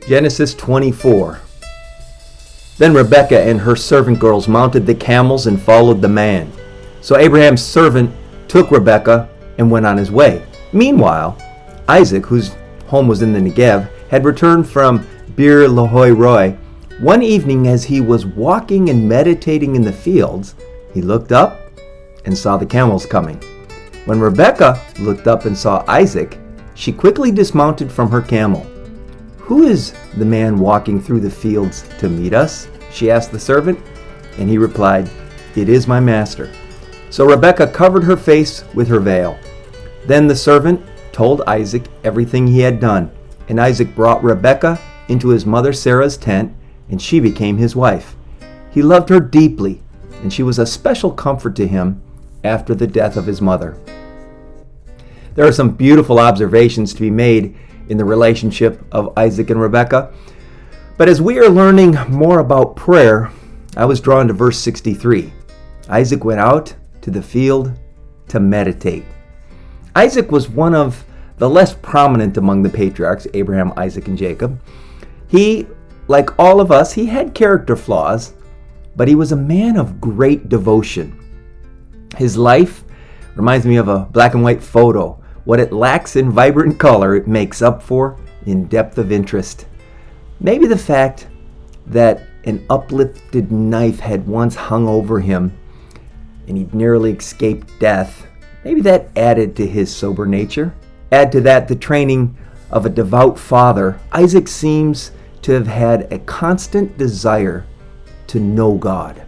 Genesis 24. Then Rebekah and her servant girls mounted the camels and followed the man. So Abraham's servant took Rebekah and went on his way. Meanwhile, Isaac, whose home was in the Negev, had returned from Beer Lahai Roi. One evening as he was walking and meditating in the fields, he looked up and saw the camels coming. When Rebekah looked up and saw Isaac, she quickly dismounted from her camel. "Who is the man walking through the fields to meet us?" she asked the servant, and he replied, "It is my master." So Rebekah covered her face with her veil. Then the servant told Isaac everything he had done, and Isaac brought Rebekah into his mother Sarah's tent, and she became his wife. He loved her deeply, and she was a special comfort to him after the death of his mother. There are some beautiful observations to be made in the relationship of Isaac and Rebekah. But as we are learning more about prayer, I was drawn to verse 63. Isaac went out to the field to meditate. Isaac was one of the less prominent among the patriarchs, Abraham, Isaac, and Jacob. He, like all of us, he had character flaws, but he was a man of great devotion. His life reminds me of a black and white photo. What it lacks in vibrant color, it makes up for in depth of interest. Maybe the fact that an uplifted knife had once hung over him and he'd nearly escaped death, maybe that added to his sober nature. Add to that the training of a devout father. Isaac seems to have had a constant desire to know God.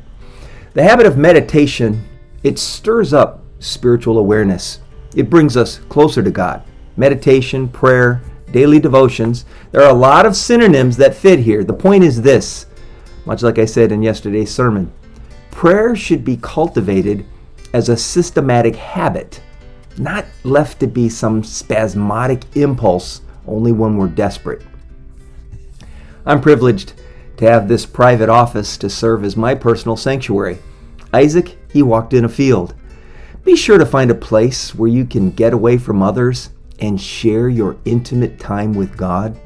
The habit of meditation, it stirs up spiritual awareness. It brings us closer to God. Meditation, prayer, daily devotions. There are a lot of synonyms that fit here. The point is this, much like I said in yesterday's sermon. Prayer should be cultivated as a systematic habit, not left to be some spasmodic impulse only when we're desperate. I'm privileged to have this private office to serve as my personal sanctuary. Isaac, he walked in a field. Be sure to find a place where you can get away from others and share your intimate time with God.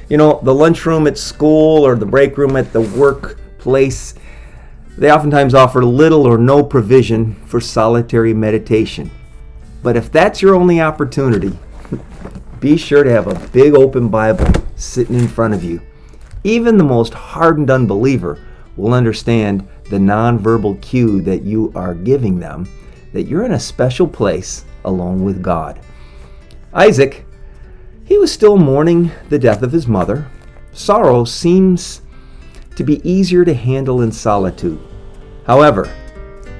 You know, the lunchroom at school or the break room at the workplace, they oftentimes offer little or no provision for solitary meditation. But if that's your only opportunity, be sure to have a big open Bible sitting in front of you. Even the most hardened unbeliever will understand the nonverbal cue that you are giving them that you're in a special place alone with God. Isaac, he was still mourning the death of his mother. Sorrow seems to be easier to handle in solitude. However,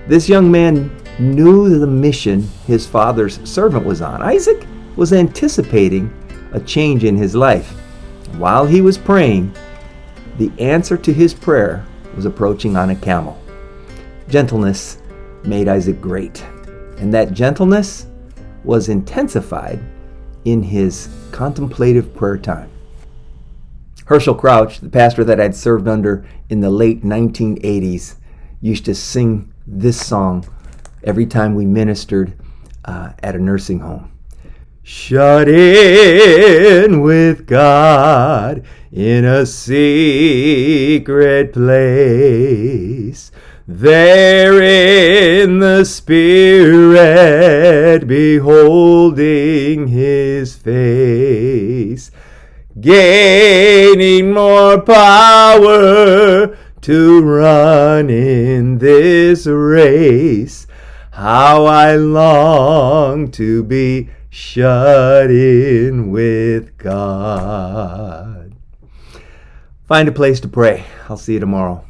this young man knew the mission his father's servant was on. Isaac was anticipating a change in his life. While he was praying, the answer to his prayer was approaching on a camel. Gentleness made Isaac great, and that gentleness was intensified in his contemplative prayer time. Herschel Crouch, the pastor that I'd served under in the late 1980s, used to sing this song every time we ministered at a nursing home. Shut in with God in a secret place, there in the Spirit, beholding His face, gaining more power to run in this race. How I long to be shut in with God. Find a place to pray. I'll see you tomorrow.